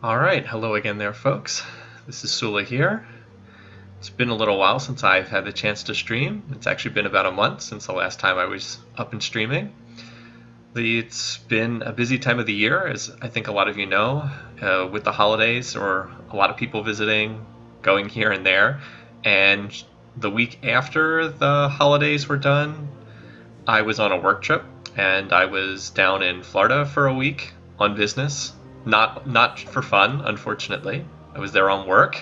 Alright, hello again there folks. This is Sullla here. It's been a little while since I've had the chance to stream. It's actually been about a month since the last time I was up and streaming. It's been a busy time of the year, as I think a lot of you know, with the holidays or a lot of people visiting, going here and there. And the week after the holidays were done, I was on a work trip and I was down in Florida for a week on business. Not for fun, unfortunately. I was there on work,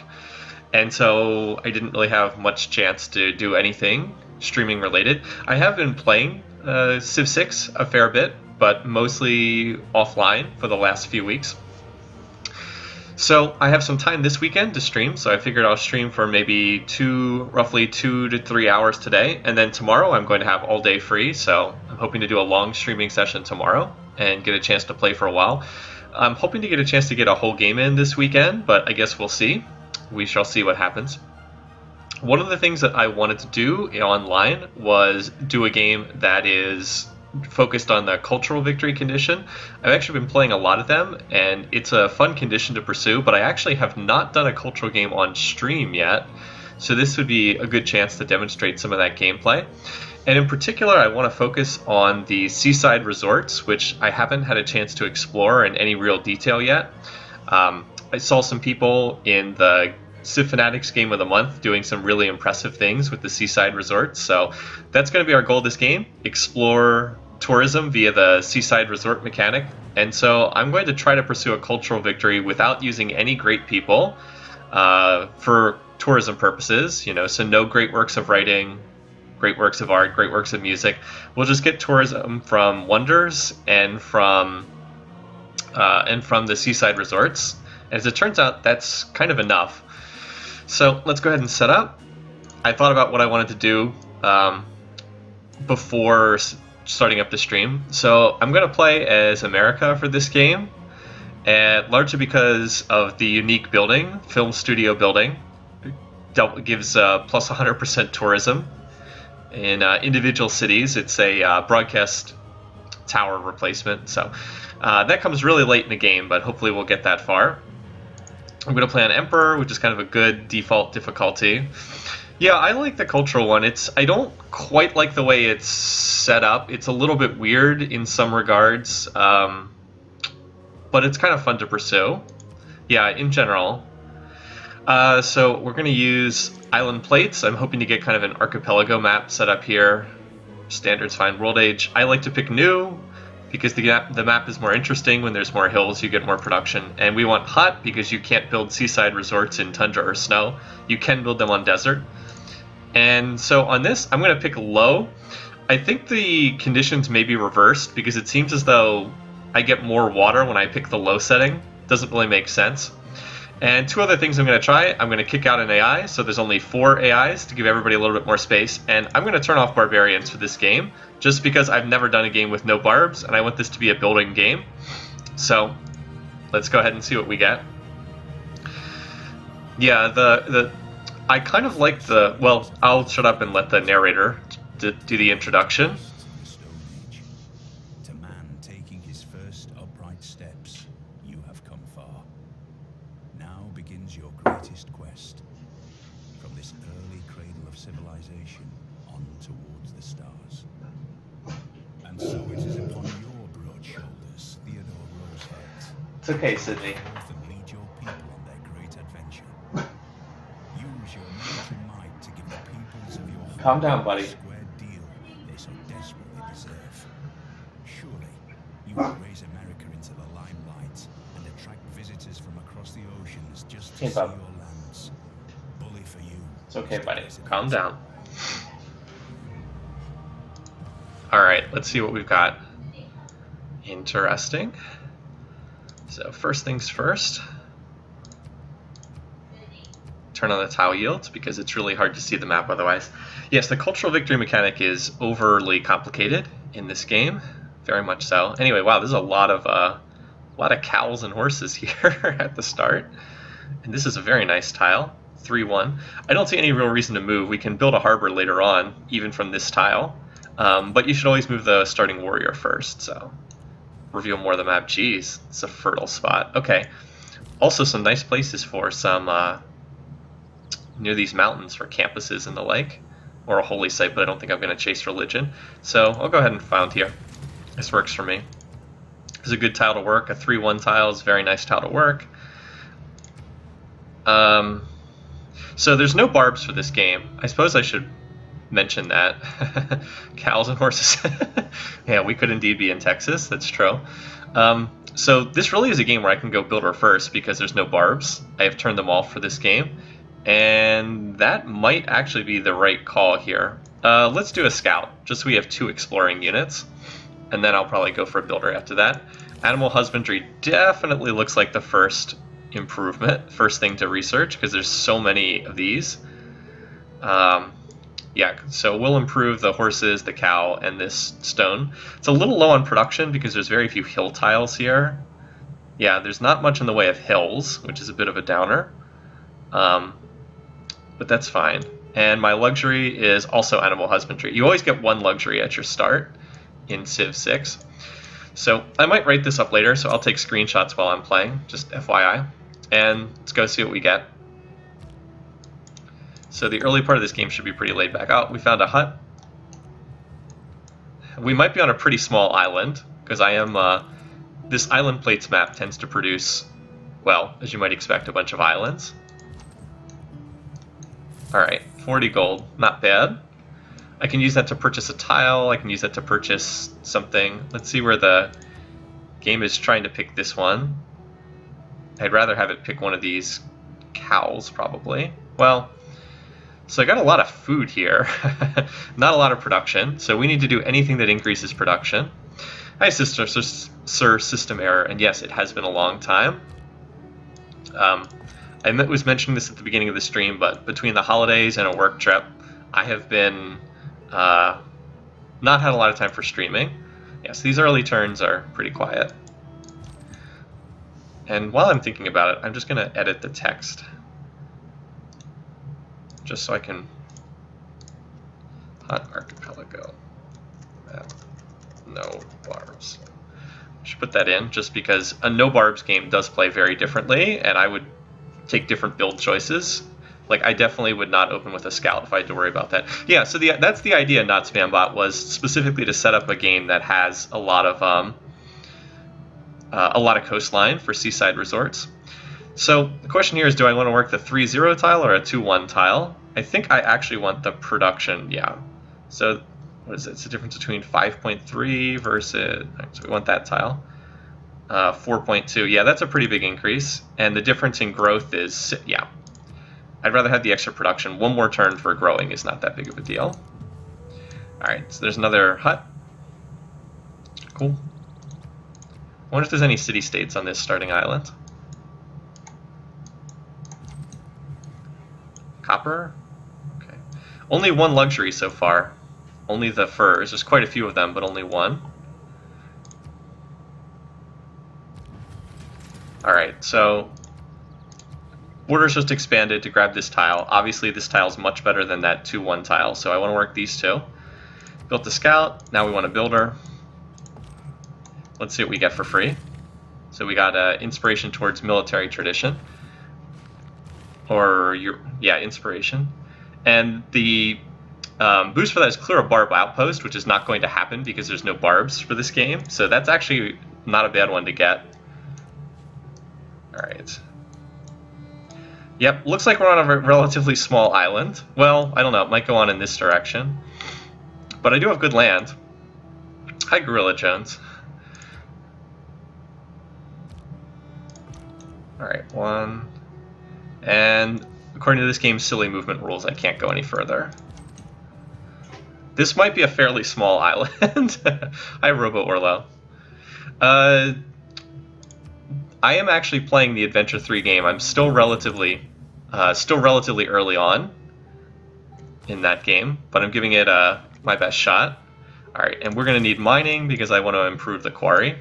and so I didn't really have much chance to do anything streaming related. I have been playing Civ6 a fair bit, but mostly offline for the last few weeks. So I have some time this weekend to stream, so I figured I'll stream for maybe roughly 2 to 3 hours today, and then tomorrow I'm going to have all day free, so I'm hoping to do a long streaming session tomorrow and get a chance to play for a while. I'm hoping to get a chance to get a whole game in this weekend, but I guess we'll see. We shall see what happens. One of the things that I wanted to do online was do a game that is focused on the cultural victory condition. I've actually been playing a lot of them, and it's a fun condition to pursue, but I actually have not done a cultural game on stream yet, so this would be a good chance to demonstrate some of that gameplay. And in particular, I want to focus on the seaside resorts, which I haven't had a chance to explore in any real detail yet. I saw some people in the Civ Fanatics Game of the Month doing some really impressive things with the seaside resorts, so that's going to be our goal this game, explore tourism via the seaside resort mechanic. And so I'm going to try to pursue a cultural victory without using any great people for tourism purposes, so no great works of writing, great works of art, great works of music. We'll just get tourism from wonders and from the seaside resorts. As it turns out, that's kind of enough. So let's go ahead and set up. I thought about what I wanted to do before starting up the stream. So I'm going to play as America for this game, and largely because of the unique building, film studio building. It gives plus 100% tourism. In individual cities, it's a broadcast tower replacement, so that comes really late in the game, but hopefully we'll get that far. I'm going to play on Emperor, which is kind of a good default difficulty. Yeah, I like the cultural one. I don't quite like the way it's set up. It's a little bit weird in some regards, but it's kind of fun to pursue. Yeah, in general. So we're going to use island plates. I'm hoping to get kind of an archipelago map set up here. Standard's fine. World Age. I like to pick new because the map is more interesting. When there's more hills, you get more production. And we want hot because you can't build seaside resorts in tundra or snow. You can build them on desert. And so on this, I'm going to pick low. I think the conditions may be reversed because it seems as though I get more water when I pick the low setting. Doesn't really make sense. And two other things I'm going to try. I'm going to kick out an AI, so there's only 4 AIs to give everybody a little bit more space. And I'm going to turn off barbarians for this game, just because I've never done a game with no barbs, and I want this to be a building game. So let's go ahead and see what we get. Yeah, I kind of like well, I'll shut up and let the narrator do the introduction. It's okay, Sydney. Calm down, buddy. Surely, you will raise America into the limelight and attract visitors from across the oceans just to see your lands. Bully for you. It's okay, buddy. Calm down. Alright, let's see what we've got. Interesting. So first things first, turn on the tile yields because it's really hard to see the map otherwise. Yes, the cultural victory mechanic is overly complicated in this game, very much so. Anyway, wow, there's a lot of cows and horses here at the start, and this is a very nice tile, 3-1. I don't see any real reason to move. We can build a harbor later on, even from this tile, but you should always move the starting warrior first. So reveal more of the map. Jeez, it's a fertile spot. Okay, also some nice places for some near these mountains for campuses and the like, or a holy site, but I don't think I'm going to chase religion. So I'll go ahead and found here. This works for me. It's a good tile to work. A 3-1 tile is a very nice tile to work. So there's no barbs for this game. I suppose I should mention that. Cows and horses. Yeah, we could indeed be in Texas. That's true. So this really is a game where I can go builder first because there's no barbs. I have turned them off for this game. And that might actually be the right call here. Let's do a scout, just so we have 2 exploring units. And then I'll probably go for a builder after that. Animal husbandry definitely looks like the first improvement, first thing to research, because there's so many of these. Yeah, so we'll improve the horses, the cow, and this stone. It's a little low on production because there's very few hill tiles here. Yeah, there's not much in the way of hills, which is a bit of a downer. But that's fine. And my luxury is also animal husbandry. You always get 1 luxury at your start in Civ 6. So I might write this up later, so I'll take screenshots while I'm playing, just FYI. And let's go see what we get. So the early part of this game should be pretty laid back. Oh, we found a hut. We might be on a pretty small island, because I am, this island plates map tends to produce, well, as you might expect, a bunch of islands. Alright, 40 gold, not bad. I can use that to purchase a tile, I can use that to purchase something. Let's see where the game is trying to pick this one. I'd rather have it pick one of these cows, probably. Well, so I got a lot of food here, not a lot of production, so we need to do anything that increases production. Hi, Sir System Error, and yes, it has been a long time. I was mentioning this at the beginning of the stream, but between the holidays and a work trip, I have been not had a lot of time for streaming. Yes, these early turns are pretty quiet. And while I'm thinking about it, I'm just going to edit the text. Just so I can... Hot Archipelago. No barbs. I should put that in, just because a no barbs game does play very differently, and I would take different build choices. Like, I definitely would not open with a scout if I had to worry about that. Yeah, so that's the idea, not Spambot, was specifically to set up a game that has a lot of coastline for seaside resorts. So the question here is, do I want to work the 3-0 tile or a 2-1 tile? I think I actually want the production, yeah. So what is it? It's the difference between 5.3 versus, so we want that tile. 4.2, yeah, that's a pretty big increase. And the difference in growth is, yeah. I'd rather have the extra production. 1 more turn for growing is not that big of a deal. Alright, so there's another hut. Cool. I wonder if there's any city-states on this starting island. Copper? Okay. Only 1 luxury so far. Only the furs. There's quite a few of them, but only 1. Alright, so borders just expanded to grab this tile. Obviously this tile is much better than that 2-1 tile, so I want to work these 2. Built the scout, now we want a builder. Let's see what we get for free. So we got inspiration towards military tradition. Or, yeah, inspiration. And the boost for that is clear a barb outpost, which is not going to happen because there's no barbs for this game. So that's actually not a bad one to get. Alright. Yep, looks like we're on a relatively small island. Well, I don't know, it might go on in this direction. But I do have good land. Hi, Gorilla Jones. Alright, 1. And according to this game's silly movement rules, I can't go any further. This might be a fairly small island. Hi, Robo Orlo. I am actually playing the Adventure 3 game. I'm still relatively early on in that game, but I'm giving it my best shot. All right, and we're going to need mining because I want to improve the quarry.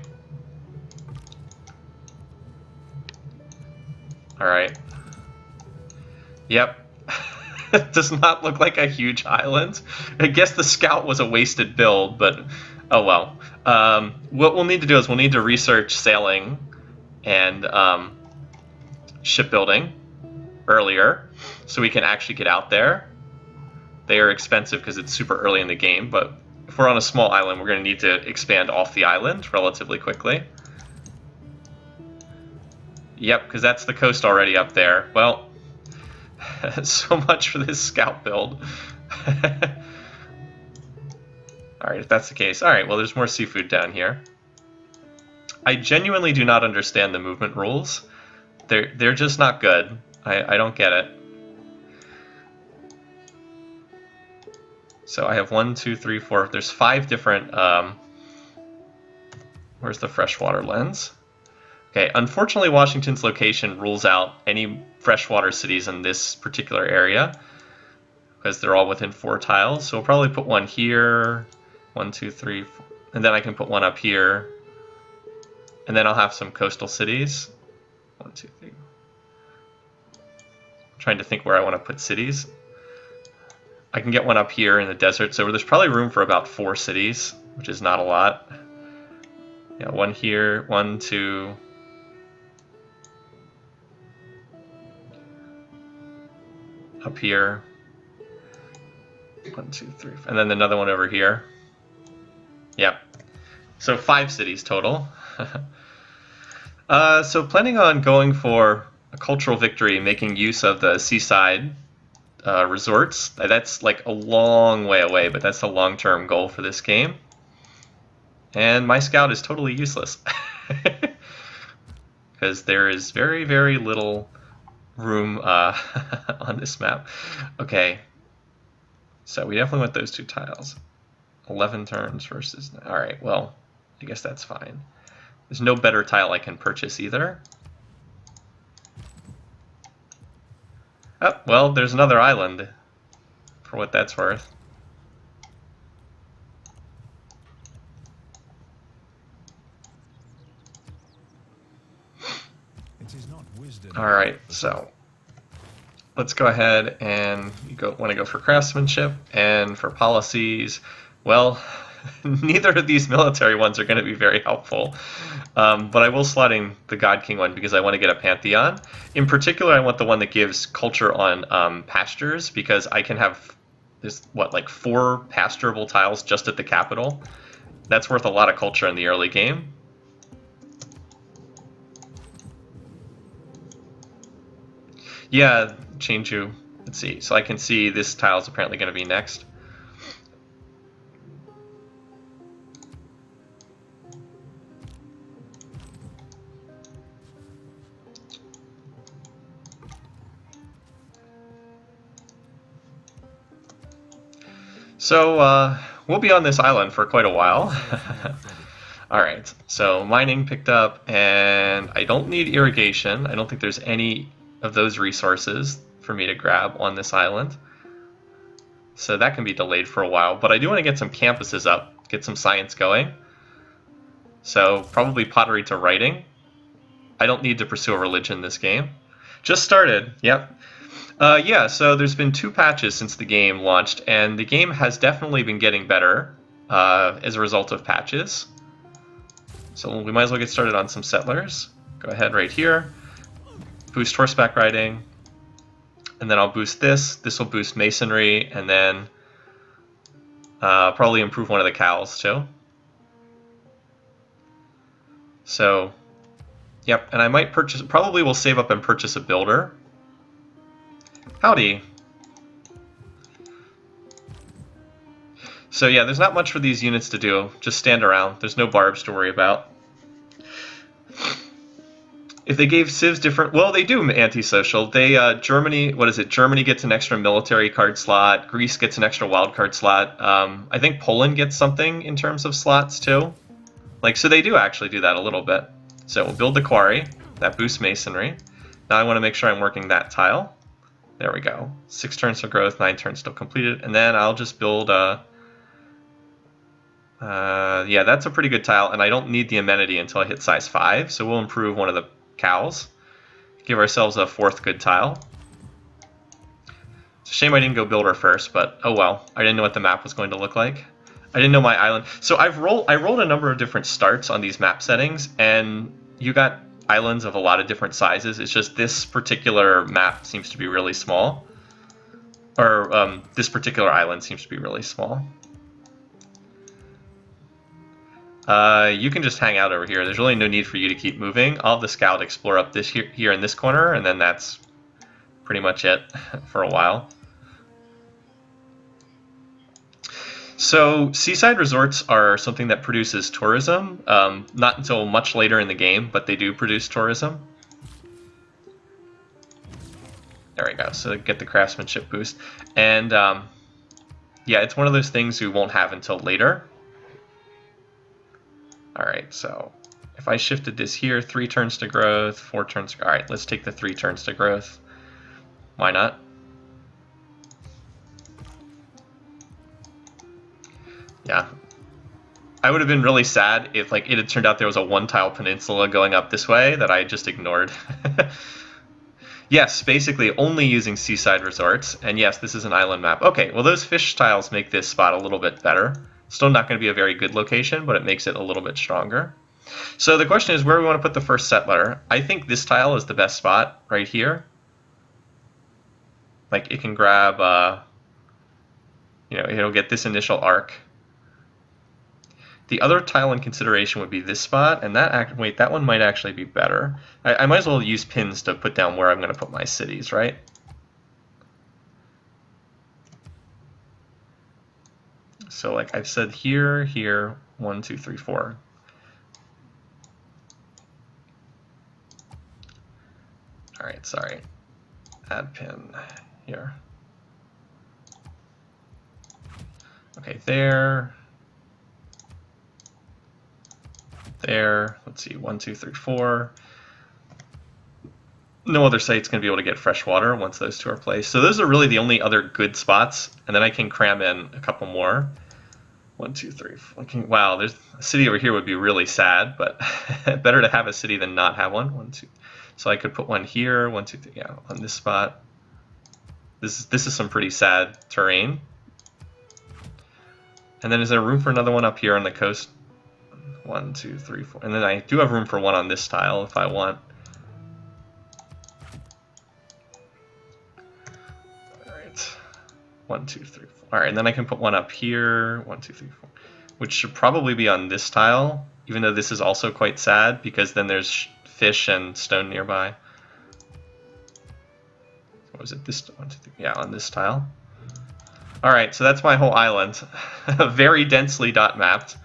All right. Yep. It does not look like a huge island. I guess the scout was a wasted build, but oh well. What we'll need to do is we'll need to research sailing and shipbuilding earlier, so we can actually get out there. They are expensive because it's super early in the game, but if we're on a small island, we're going to need to expand off the island relatively quickly. Yep, because that's the coast already up there. Well, so much for this scout build. Alright, if that's the case. Alright, well, there's more seafood down here. I genuinely do not understand the movement rules. They're just not good. I don't get it. So I have 1, 2, 3, 4. There's 5 different... where's the freshwater lens? Okay, unfortunately Washington's location rules out any freshwater cities in this particular area because they're all within 4 tiles. So we'll probably put one here, 1, 2, 3, 4, and then I can put one up here. And then I'll have some coastal cities. 1, 2, 3. I'm trying to think where I want to put cities. I can get one up here in the desert, so there's probably room for about 4 cities, which is not a lot. Yeah, 1 here, 1, 2. Up here. 1, 2, 3. And then another one over here. Yep. So 5 cities total. So planning on going for a cultural victory, making use of the seaside resorts. That's like a long way away, but that's a long-term goal for this game. And my scout is totally useless. Because there is very, very little room on this map. Okay. So we definitely want those 2 tiles. 11 turns versus... Alright, well, I guess that's fine. There's no better tile I can purchase either. Oh, well, there's another island, for what that's worth. Alright, so let's go ahead and want to go for craftsmanship and for policies. Well, neither of these military ones are going to be very helpful, but I will slot in the God King one because I want to get a Pantheon. In particular, I want the one that gives culture on pastures, because I can have this, like 4 pasturable tiles just at the capital. That's worth a lot of culture in the early game. Yeah, change you. Let's see. So I can see this tile is apparently going to be next. So we'll be on this island for quite a while. Alright, so mining picked up, and I don't need irrigation. I don't think there's any of those resources for me to grab on this island. So that can be delayed for a while, but I do want to get some campuses up, get some science going. So probably pottery to writing. I don't need to pursue a religion this game. Just started, yep. Yeah, so there's been 2 patches since the game launched, and the game has definitely been getting better as a result of patches. So we might as well get started on some settlers. Go ahead right here. Boost horseback riding. And then I'll boost this. This will boost masonry, and then probably improve one of the cows too. So, yep, and I might purchase, probably will save up and purchase a builder. Howdy. So yeah, there's not much for these units to do. Just stand around. There's no barbs to worry about. If they gave civs different... Well, they do antisocial. They, Germany, what is it? Germany gets an extra military card slot. Greece gets an extra wild card slot. I think Poland gets something in terms of slots too. Like, so they do actually do that a little bit. So we'll build the quarry. That boosts masonry. Now I want to make sure I'm working that tile. There we go. 6 turns for growth, 9 turns still completed. And then I'll just build yeah, that's a pretty good tile, and I don't need the amenity until I hit size 5, so we'll improve one of the cows. Give ourselves a 4th good tile. It's a shame I didn't go builder first, but oh well. I didn't know what the map was going to look like. I didn't know my island. So I rolled a number of different starts on these map settings, and islands of a lot of different sizes. It's just this particular map seems to be really small. Or this particular island seems to be really small. You can just hang out over here. There's really no need for you to keep moving. I'll have the scout explore up this here in this corner, and then that's pretty much it for a while. So seaside resorts are something that produces tourism, not until much later in the game, but they do produce tourism. There we go, so get the craftsmanship boost. And yeah, it's one of those things we won't have until later. Alright, so if I shifted this here, 3 turns to growth, 4 turns, alright, let's take the 3 turns to growth. Why not? Yeah. I would have been really sad if like it had turned out there was a 1-tile peninsula going up this way that I just ignored. Yes, basically only using seaside resorts, and yes, this is an island map. Okay, well those fish tiles make this spot a little bit better. Still not going to be a very good location, but it makes it a little bit stronger. So the question is where we want to put the first settler. I think this tile is the best spot right here. Like it can grab, you know, it'll get this initial arc. The other tile in consideration would be this spot, and that wait, that one might actually be better. I might as well use pins to put down where I'm going to put my cities, right? So like I've said here, here, 1, 2, 3, 4. All right, sorry. Add pin here. Okay, there. There, let's see, 1, 2, 3, 4. No other site's going to be able to get fresh water once those 2 are placed. So those are really the only other good spots, and then I can cram in a couple more. 1, 2, 3, 4. Wow, there's a city over here would be really sad, but better to have a city than not have one. 1, 2. So I could put one here, 1, 2, 3, yeah, on this spot. This is some pretty sad terrain. And then is there room for another one up here on the coast? 1, 2, 3, 4. And then I do have room for one on this tile if I want. Alright. 1, 2, 3, 4. Alright, and then I can put one up here. 1, 2, 3, 4. Which should probably be on this tile, even though this is also quite sad because then there's fish and stone nearby. What was it? This 1, 2, 3. Yeah, on this tile. Alright, so that's my whole island. Very densely dot mapped.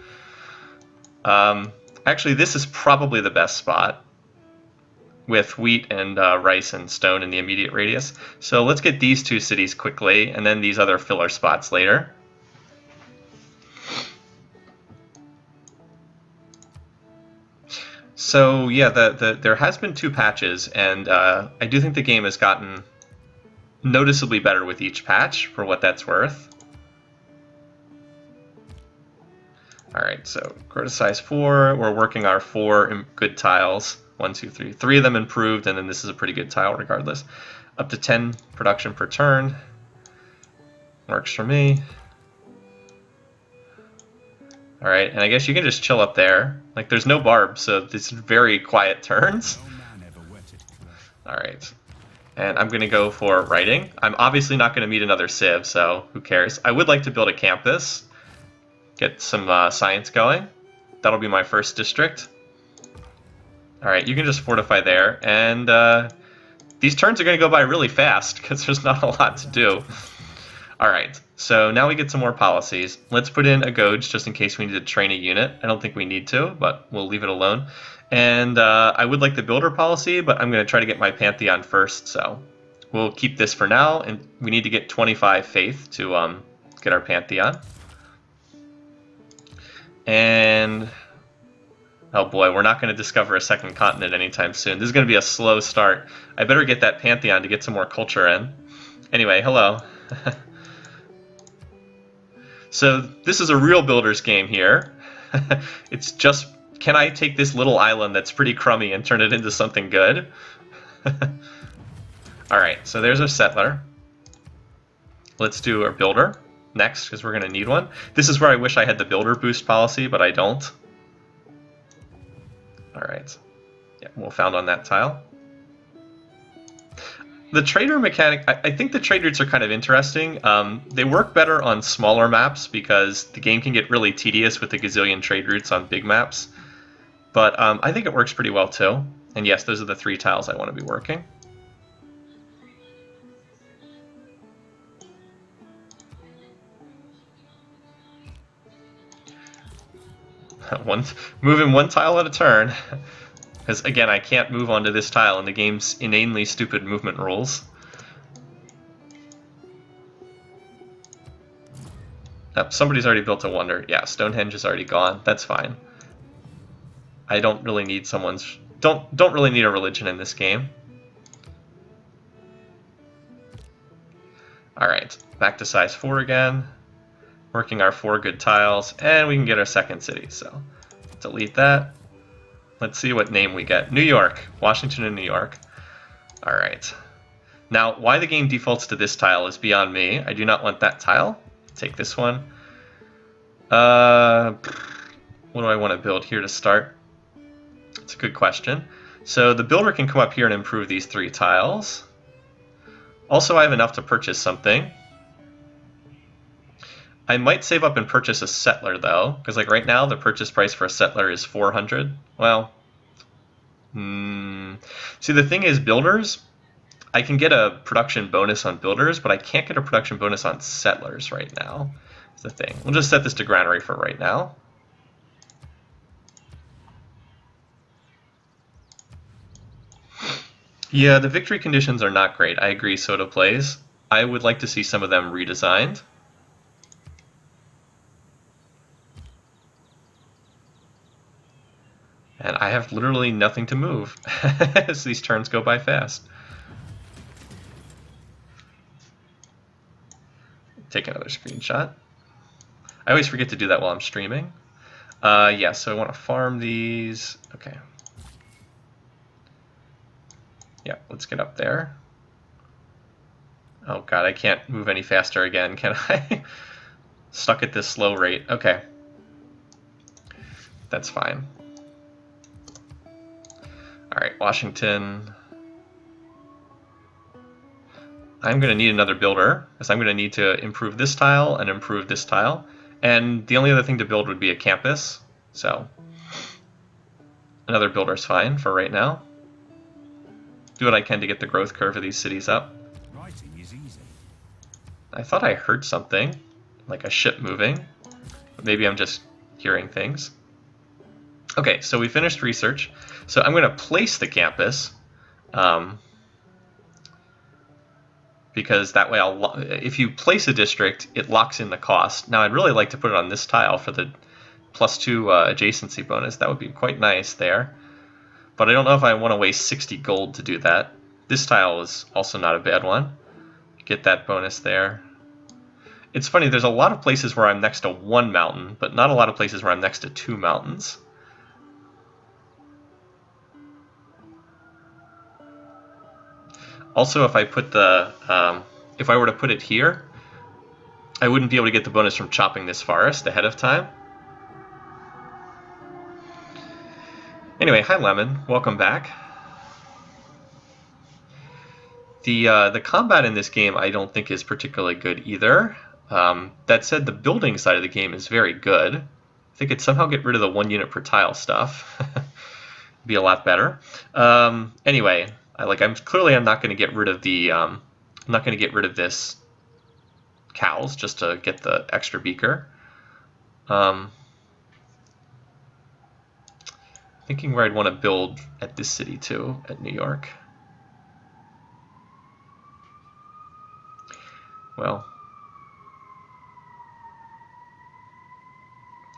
Actually, this is probably the best spot with wheat and rice and stone in the immediate radius. So let's get these 2 cities quickly, and then these other filler spots later. So yeah, there has been 2 patches, and I do think the game has gotten noticeably better with each patch, for what that's worth. Alright, so grow to size 4, we're working our 4 good tiles. 1, 2, 3. 3 of them improved, and then this is a pretty good tile regardless. Up to 10 production per turn. Works for me. Alright, and I guess you can just chill up there. Like, there's no barb, so it's very quiet turns. Alright. And I'm going to go for writing. I'm obviously not going to meet another Civ, so who cares. I would like to build a campus. Get some science going. That'll be my first district. Alright, you can just fortify there. And these turns are going to go by really fast because there's not a lot to do. Alright, so now we get some more policies. Let's put in a Gouge just in case we need to train a unit. I don't think we need to, but we'll leave it alone. And I would like the builder policy, but I'm going to try to get my Pantheon first, so we'll keep this for now. And we need to get 25 faith to get our Pantheon. And oh boy, we're not going to discover a second continent anytime soon. This is going to be a slow start. I better get that Pantheon to get some more culture in. Anyway, hello. So this is a real builder's game here. It's just, can I take this little island that's pretty crummy and turn it into something good? Alright, so there's our settler. Let's do our builder next, because we're going to need one. This is where I wish I had the builder boost policy, but I don't. Alright. Yeah, we'll found on that tile. The trader mechanic, I think the trade routes are kind of interesting. They work better on smaller maps because the game can get really tedious with the gazillion trade routes on big maps. But I think it works pretty well too. And yes, those are the 3 tiles I want to be working. Moving 1 tile at a turn. Because, again, I can't move onto this tile in the game's inanely stupid movement rules. Oh, somebody's already built a wonder. Yeah, Stonehenge is already gone. That's fine. I don't really need someone's... Don't really need a religion in this game. Alright, back to size 4 again. Working our 4 good tiles, and we can get our second city, so delete that. Let's see what name we get. New York. Washington and New York. Alright. Now, why the game defaults to this tile is beyond me. I do not want that tile. Take this one. What do I want to build here to start? It's a good question. So the builder can come up here and improve these 3 tiles. Also, I have enough to purchase something. I might save up and purchase a settler, though, because like right now the purchase price for a settler is 400. Well, see, the thing is, builders, I can get a production bonus on builders, but I can't get a production bonus on settlers right now. That's the thing. We'll just set this to granary for right now. Yeah, the victory conditions are not great. I agree, Soda Plays. I would like to see some of them redesigned. And I have literally nothing to move as these turns go by fast. Take another screenshot. I always forget to do that while I'm streaming. Yeah, so I want to farm these. Okay. Yeah, let's get up there. Oh god, I can't move any faster again, can I? Stuck at this slow rate. Okay. That's fine. Alright, Washington. I'm going to need another builder, because I'm going to need to improve this tile and improve this tile. And the only other thing to build would be a campus, so another builder's fine for right now. Do what I can to get the growth curve of these cities up. Writing is easy. I thought I heard something, like a ship moving. Maybe I'm just hearing things. Okay, so we finished research. So I'm going to place the campus, because that way if you place a district, it locks in the cost. Now I'd really like to put it on this tile for the +2 adjacency bonus. That would be quite nice there. But I don't know if I want to waste 60 gold to do that. This tile is also not a bad one. Get that bonus there. It's funny, there's a lot of places where I'm next to 1 mountain, but not a lot of places where I'm next to 2 mountains. Also, if I put the, if I were to put it here, I wouldn't be able to get the bonus from chopping this forest ahead of time. Anyway, hi Lemon, welcome back. The combat in this game I don't think is particularly good either. That said, the building side of the game is very good. If they could somehow get rid of the 1 unit per tile stuff, it'd be a lot better. Anyway, I'm not going to get rid of the I'm not going to get rid of this cows just to get the extra beaker. Thinking where I'd want to build at this city too, at New York. Well,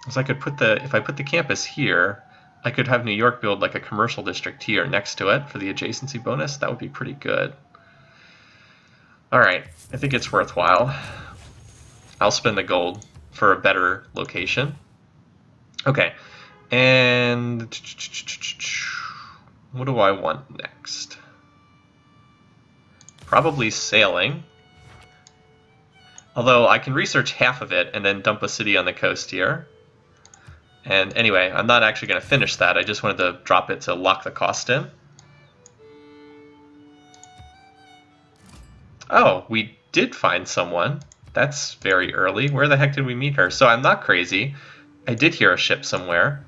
so I could put if I put the campus here, I could have New York build like a commercial district here next to it for the adjacency bonus. That would be pretty good. All right, I think it's worthwhile. I'll spend the gold for a better location. Okay, and what do I want next? Probably sailing. Although I can research half of it and then dump a city on the coast here. And anyway, I'm not actually going to finish that. I just wanted to drop it to lock the cost in. Oh, we did find someone. That's very early. Where the heck did we meet her? So I'm not crazy. I did hear a ship somewhere.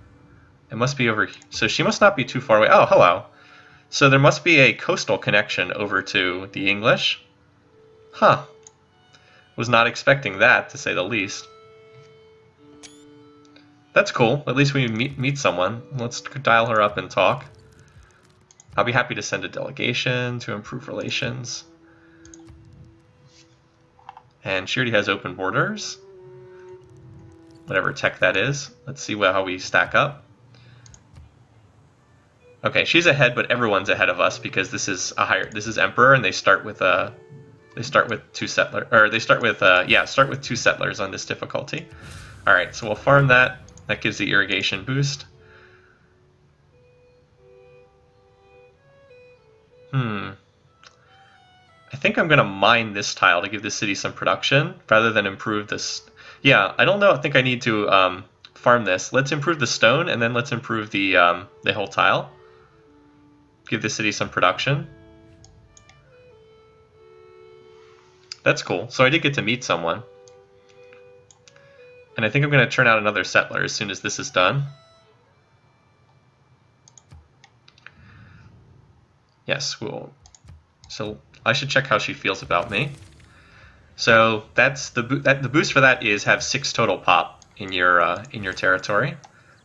It must be over here. So she must not be too far away. Oh, hello. So there must be a coastal connection over to the English. Huh. Was not expecting that, to say the least. That's cool. At least we meet someone. Let's dial her up and talk. I'll be happy to send a delegation to improve relations. And she already has open borders. Whatever tech that is. Let's see how we stack up. Okay, she's ahead, but everyone's ahead of us because this is Emperor, and they start with two settlers, or they start with two settlers on this difficulty. All right, so we'll farm that. That gives the irrigation boost. I think I'm gonna mine this tile to give the city some production rather than improve this. Yeah, I don't know. I think I need to farm this. Let's improve the stone, and then let's improve the whole tile. Give the city some production. That's cool. So I did get to meet someone. And I think I'm going to turn out another settler as soon as this is done. Yes, we'll. So I should check how she feels about me. So that's the boost for that is have 6 total pop in your territory.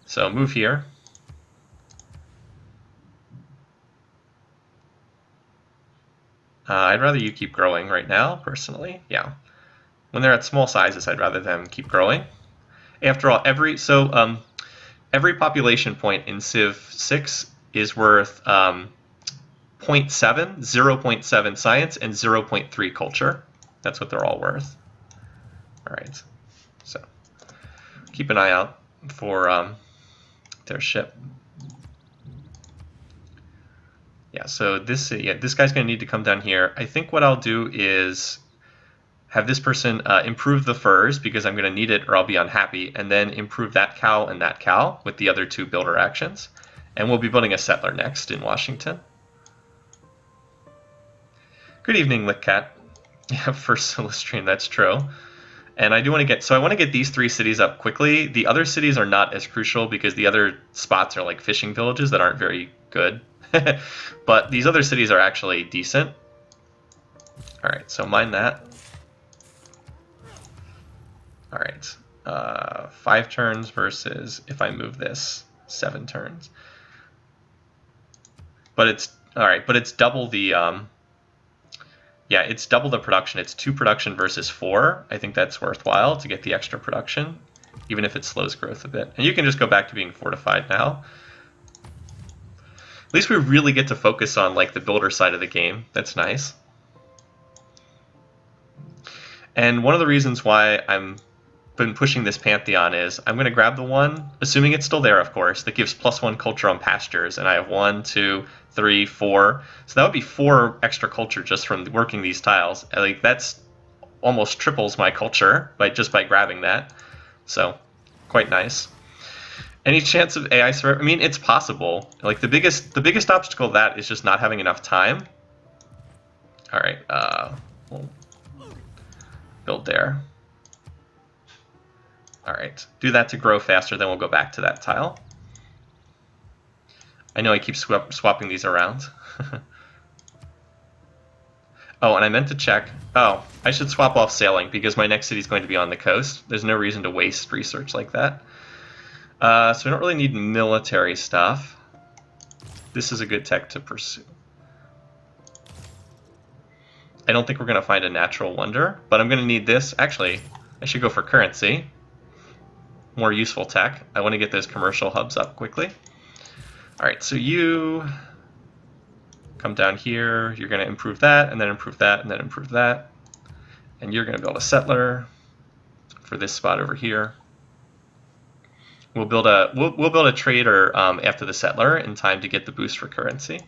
So move here. I'd rather you keep growing right now, personally. Yeah. When they're at small sizes, I'd rather them keep growing. After all, every population point in Civ6 is worth 0.7 science, and 0.3 culture. That's what they're all worth. All right. So keep an eye out for their ship. Yeah, so this guy's going to need to come down here. I think what I'll do is have this person improve the furs because I'm going to need it or I'll be unhappy, and then improve that cow and that cow with the other 2 builder actions. And we'll be building a settler next in Washington. Good evening, Lickcat. Yeah, first Sullla stream, that's true. And I do want to get these 3 cities up quickly. The other cities are not as crucial because the other spots are like fishing villages that aren't very good. But these other cities are actually decent. All right, so mine that. All right, 5 turns versus, if I move this, 7 turns. But it's all right. But it's double the it's double the production. It's 2 production versus 4. I think that's worthwhile to get the extra production, even if it slows growth a bit. And you can just go back to being fortified now. At least we really get to focus on like the builder side of the game. That's nice. And one of the reasons why I'm been pushing this Pantheon is I'm going to grab the one, assuming it's still there, of course, that gives +1 culture on pastures, and I have 1, 2, 3, 4. So that would be 4 extra culture just from working these tiles. Like that's almost triples my culture just by grabbing that. So quite nice. Any chance of AI survival? I mean, it's possible. Like the biggest obstacle of that is just not having enough time. All right, we'll build there. All right, do that to grow faster, then we'll go back to that tile. I know I keep swapping these around. Oh, and I meant to check. Oh, I should swap off sailing because my next city is going to be on the coast. There's no reason to waste research like that. So we don't really need military stuff. This is a good tech to pursue. I don't think we're going to find a natural wonder, but I'm going to need this. Actually, I should go for currency. More useful tech. I want to get those commercial hubs up quickly. All right, so you come down here. You're going to improve that, and then improve that, and then improve that. And you're going to build a settler for this spot over here. We'll build a trader after the settler in time to get the boost for currency.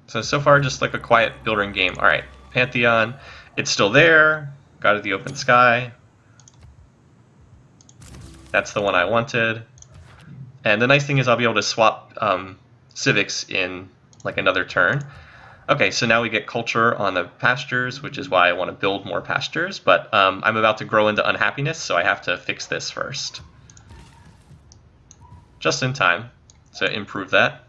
So far, just like a quiet building game. All right, Pantheon, it's still there. Got to the open sky. That's the one I wanted. And the nice thing is I'll be able to swap civics in like another turn. Okay, so now we get culture on the pastures, which is why I want to build more pastures, but I'm about to grow into unhappiness, so I have to fix this first. Just in time to improve that.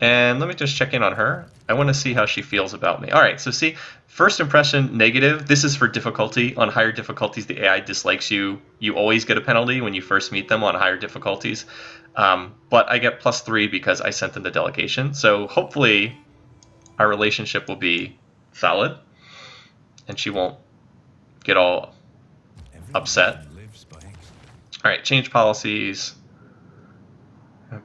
And let me just check in on her. I want to see how she feels about me. All right, so see, first impression, negative. This is for difficulty. On higher difficulties, the AI dislikes you. You always get a penalty when you first meet them on higher difficulties. But I get +3 because I sent them the delegation. So hopefully our relationship will be solid and she won't get all upset. All right, change policies.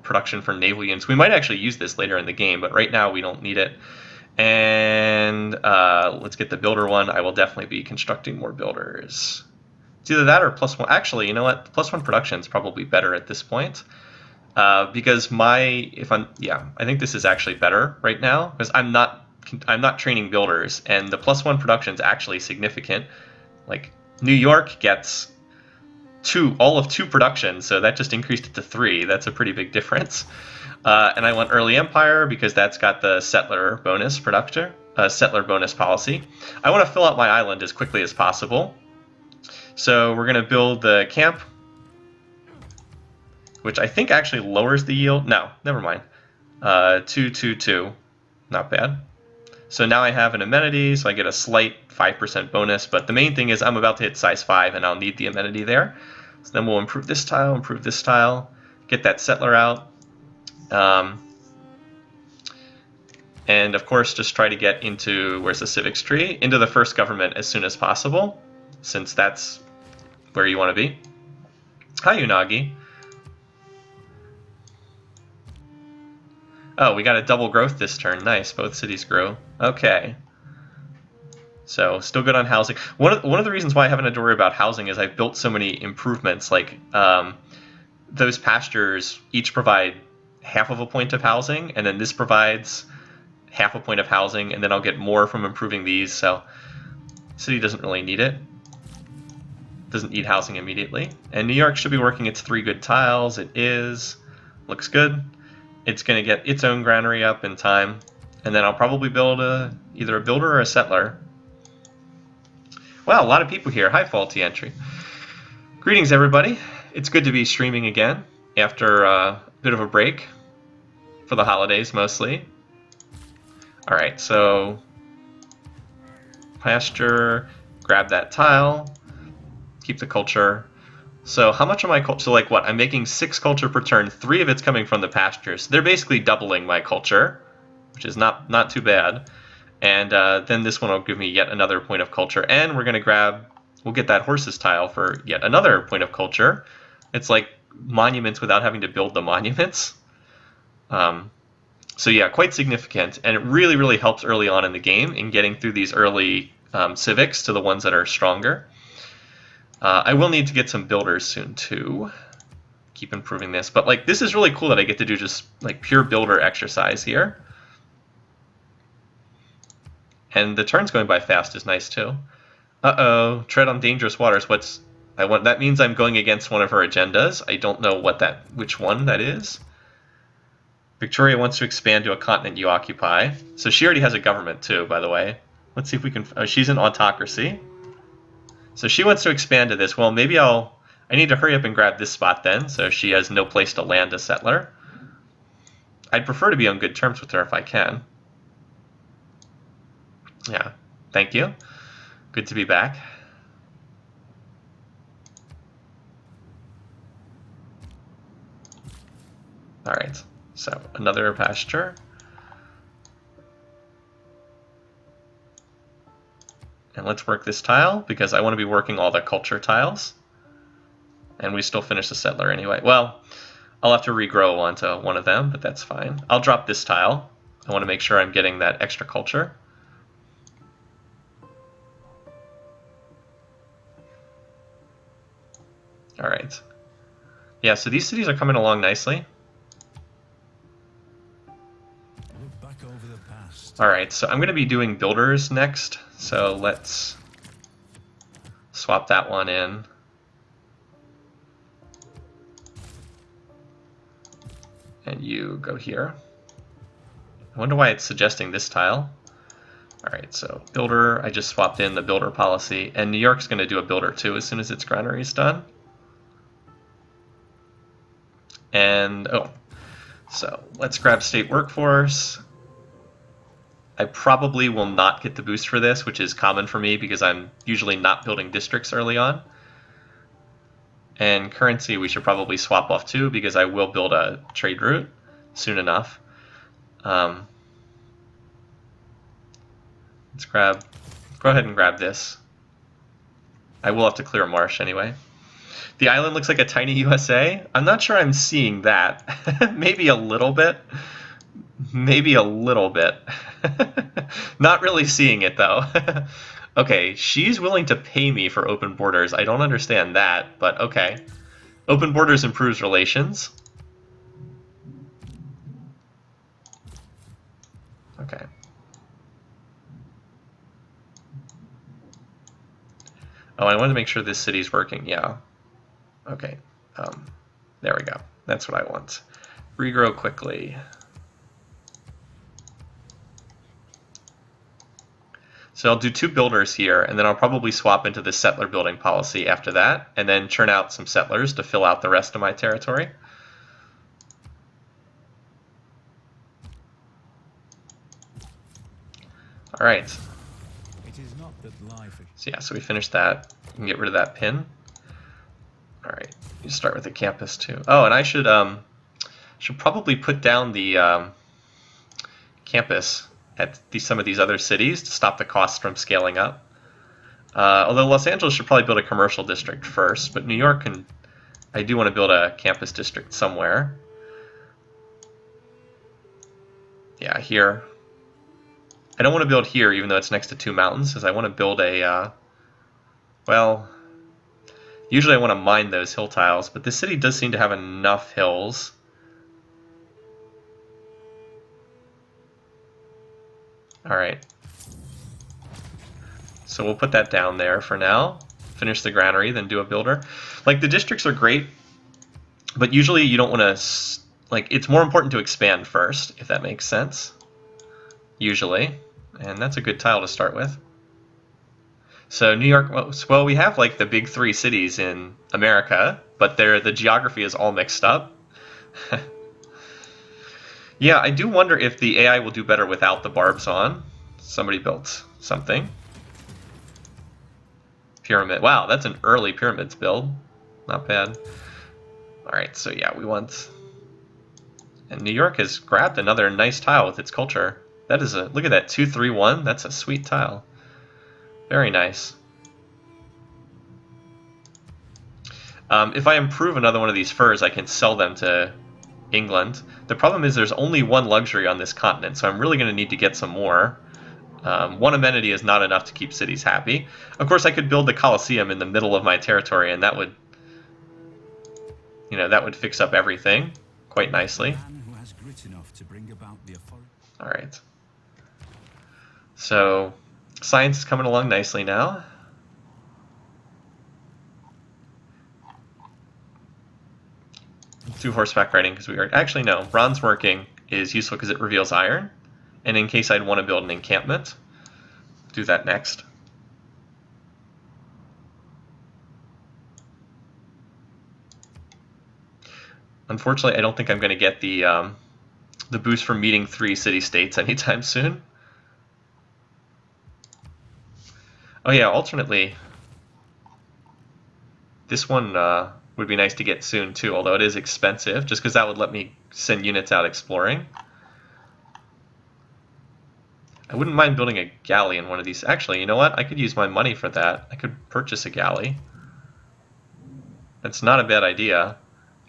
Production for naval units. We might actually use this later in the game, but right now we don't need it. And let's get the builder one. I will definitely be constructing more builders. It's either that or +1. Actually, you know what? +1 production is probably better at this point. Because I think this is actually better right now because I'm not training builders, and the +1 production is actually significant. Like New York gets all of 2 production, so that just increased it to 3. That's a pretty big difference. And I want early empire because that's got the settler bonus settler bonus policy. I want to fill out my island as quickly as possible. So we're going to build the camp, which I think actually lowers the yield. No, never mind. 2, 2, 2. Not bad. So now I have an amenity, so I get a slight 5% bonus, but the main thing is I'm about to hit size 5 and I'll need the amenity there. So then we'll improve this tile, get that settler out. And of course just try to get into, where's the civics tree, into the first government as soon as possible, since that's where you want to be. Hi Unagi. Oh, we got a double growth this turn. Nice, both cities grow. Okay. So, still good on housing. One of the reasons why I haven't had to worry about housing is I've built so many improvements. Like, those pastures each provide half of a point of housing, and then this provides half a point of housing, and then I'll get more from improving these. So, city doesn't really need it. Doesn't need housing immediately. And New York should be working its 3 good tiles. It is. Looks good. It's going to get its own granary up in time, and then I'll probably build either a builder or a settler. Wow, a lot of people here. Hi, Faulty Entry. Greetings, everybody. It's good to be streaming again after a bit of a break for the holidays, mostly. All right, so pasture, grab that tile, keep the culture. So how much of my culture, so like what, I'm making 6 culture per turn, 3 of it's coming from the pastures. They're basically doubling my culture, which is not too bad. And then this one will give me yet another point of culture. And we're going to we'll get that horses tile for yet another point of culture. It's like monuments without having to build the monuments. So yeah, quite significant. And it really, really helps early on in the game in getting through these early civics to the ones that are stronger. I will need to get some builders soon too. Keep improving this. But like this is really cool that I get to do just like pure builder exercise here. And the turns going by fast is nice too. Uh-oh, tread on dangerous waters. That means I'm going against one of her agendas. I don't know which one that is. Victoria wants to expand to a continent you occupy. So she already has a government too, by the way. Let's see if we can, she's an autocracy. So she wants to expand to this. Well, maybe I need to hurry up and grab this spot then, so she has no place to land a settler. I'd prefer to be on good terms with her if I can. Yeah, thank you. Good to be back. All right, so another pasture. And let's work this tile, because I want to be working all the culture tiles. And we still finish the settler anyway. Well, I'll have to regrow onto one of them, but that's fine. I'll drop this tile. I want to make sure I'm getting that extra culture. All right. Yeah, so these cities are coming along nicely. All right, so I'm going to be doing builders next. So let's swap that one in. and you go here. I wonder why it's suggesting this tile. Alright, so builder, I just swapped in the builder policy, and New York's going to do a builder too as soon as its granary is done. And, oh, so let's grab state workforce. I probably will not get the boost for this, which is common for me because I'm usually not building districts early on. And currency we should probably swap off too because I will build a trade route soon enough. Let's go ahead and grab this. I will have to clear a marsh anyway. The island looks like a tiny USA. I'm not sure I'm seeing that. Maybe a little bit. Maybe a little bit. Not really seeing it though. Okay, she's willing to pay me for open borders. I don't understand that, but okay. Open borders improves relations. Okay. Oh, I wanted to make sure this city's working. Yeah. Okay. There we go. That's what I want. Regrow quickly. So I'll do 2 builders here, and then I'll probably swap into the settler building policy after that, and then churn out some settlers to fill out the rest of my territory. All right. So yeah, so we finished that. You can get rid of that pin. All right, you start with the campus too. Oh, and I should probably put down the campus at some of these other cities to stop the costs from scaling up. Although Los Angeles should probably build a commercial district first, but New York I do want to build a campus district somewhere. Yeah, here. I don't want to build here, even though it's next to 2 mountains, because I want to build a, well, usually I want to mine those hill tiles, but this city does seem to have enough hills. All right. So we'll put that down there for now. Finish the granary, then do a builder. Like, the districts are great, but usually you don't want to, like, it's more important to expand first, if that makes sense. Usually. And that's a good tile to start with. So New York, well, we have like the big 3 cities in America, but the geography is all mixed up. Yeah, I do wonder if the AI will do better without the barbs on. Somebody built something. Pyramid. Wow, that's an early pyramids build. Not bad. All right, so yeah, we want... And New York has grabbed another nice tile with its culture. That is look at that, 2-3-1. That's a sweet tile. Very nice. If I improve another one of these furs, I can sell them to England. The problem is there's only 1 luxury on this continent, so I'm really going to need to get some more. 1 amenity is not enough to keep cities happy. Of course, I could build the Colosseum in the middle of my territory, and that would, that would fix up everything quite nicely. All right. So science is coming along nicely now. Do horseback riding because we are actually no, bronze working is useful because it reveals iron, and in case I'd want to build an encampment, do that next. Unfortunately, I don't think I'm going to get the boost for meeting 3 city-states anytime soon. Oh yeah, alternately, this one would be nice to get soon too, although it is expensive, just because that would let me send units out exploring. I wouldn't mind building a galley in one of these. Actually, you know what? I could use my money for that. I could purchase a galley. That's not a bad idea.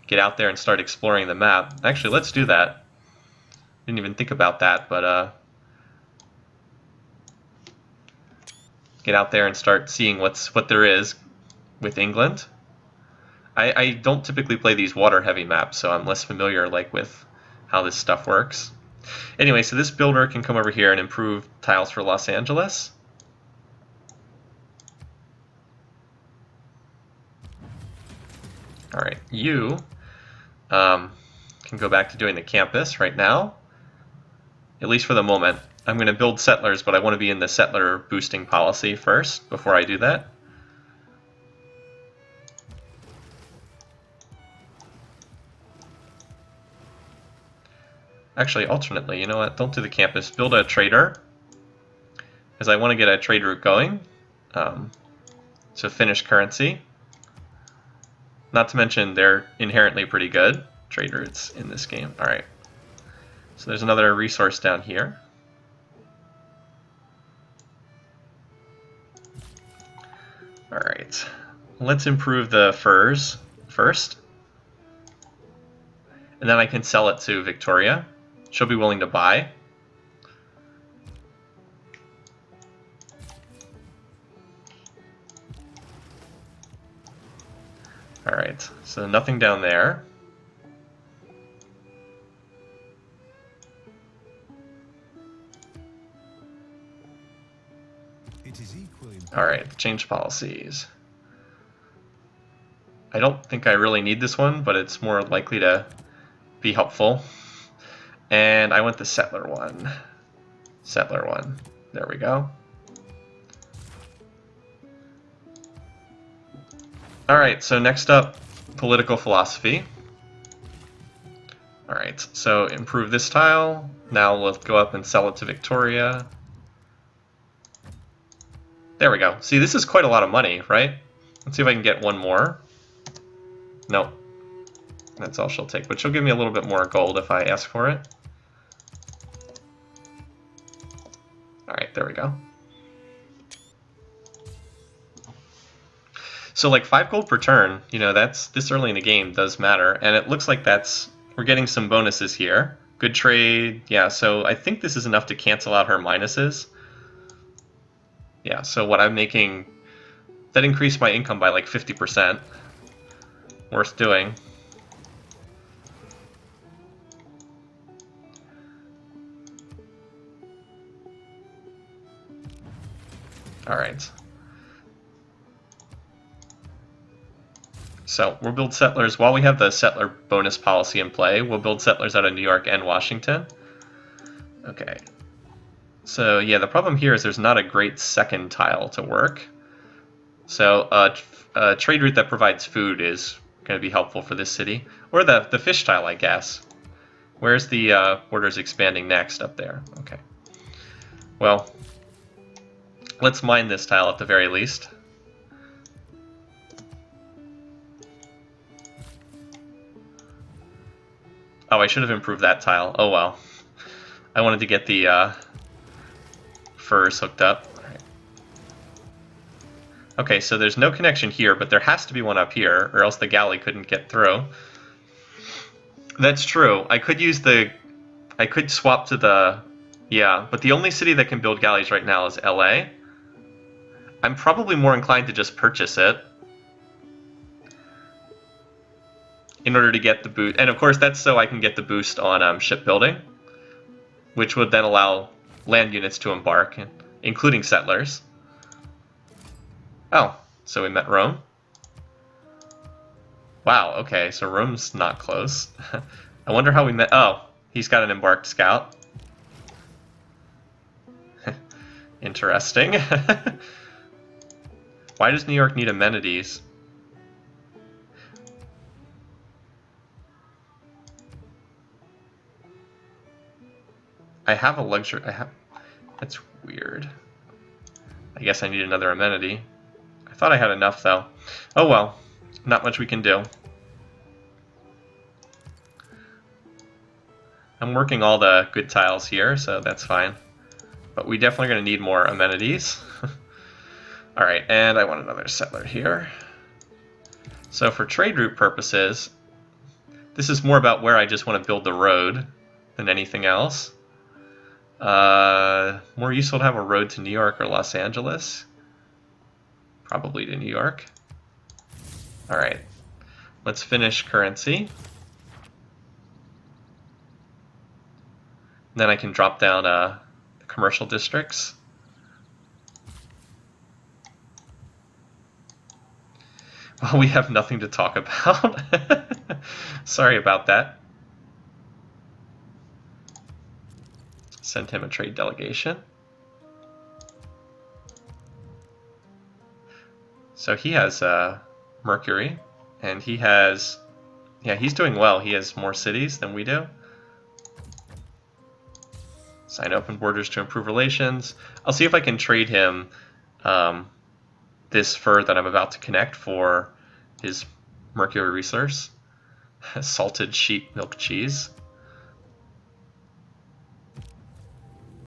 Get out there and start exploring the map. Actually, let's do that. Didn't even think about that, but get out there and start seeing what there is with England. I don't typically play these water-heavy maps, so I'm less familiar with how this stuff works. Anyway, so this builder can come over here and improve tiles for Los Angeles. All right, you can can go back to doing the campus right now, at least for the moment. I'm going to build settlers, but I want to be in the settler boosting policy first before I do that. Actually, alternately, you know what? Don't do the campus. Build a trader, because I want to get a trade route going. So Finnish currency. Not to mention they're inherently pretty good trade routes in this game. All right. So there's another resource down here. All right. Let's improve the furs first. And then I can sell it to Victoria. She'll be willing to buy. All right, so nothing down there. It is equally All right, change policies. I don't think I really need this one, but it's more likely to be helpful. And I want the settler one. Settler one. There we go. All right, so next up, political philosophy. All right, so improve this tile. Now let's go up and sell it to Victoria. There we go. See, this is quite a lot of money, right? Let's see if I can get one more. Nope. That's all she'll take, but she'll give me a little bit more gold if I ask for it. All right, there we go. So like 5 gold per turn, you know, that's this early in the game does matter, and it looks like we're getting some bonuses here. Good trade, yeah, so I think this is enough to cancel out her minuses. Yeah, so what I'm making, that increased my income by like 50%. Worth doing. All right. So we'll build settlers. While we have the settler bonus policy in play, we'll build settlers out of New York and Washington. Okay. So yeah, the problem here is there's not a great second tile to work. So a trade route that provides food is going to be helpful for this city. Or the fish tile, I guess. Where's the borders expanding next? Up there. Okay. Well, let's mine this tile at the very least. Oh, I should have improved that tile. Oh well. I wanted to get the furs hooked up. All right. Okay, so there's no connection here, but there has to be one up here, or else the galley couldn't get through. That's true. I could swap to the... Yeah, but the only city that can build galleys right now is LA. I'm probably more inclined to just purchase it in order to get the boost. And of course, that's so I can get the boost on shipbuilding, which would then allow land units to embark, including settlers. Oh, so we met Rome. Wow, okay, so Rome's not close. I wonder how we met. Oh, he's got an embarked scout. Interesting. Why does New York need amenities? I have a luxury. That's weird. I guess I need another amenity. I thought I had enough though. Oh well, not much we can do. I'm working all the good tiles here, so that's fine. But we definitely going to need more amenities. Alright, and I want another settler here. So for trade route purposes, this is more about where I just want to build the road than anything else. More useful to have a road to New York or Los Angeles. Probably to New York. Alright, let's finish currency. Then I can drop down commercial districts. Well, we have nothing to talk about. Sorry about that. Send him a trade delegation. So he has Mercury, and he has, yeah, he's doing well. He has more cities than we do. Sign open borders to improve relations. I'll see if I can trade him this fur that I'm about to connect for his Mercury resource. Salted sheep milk cheese.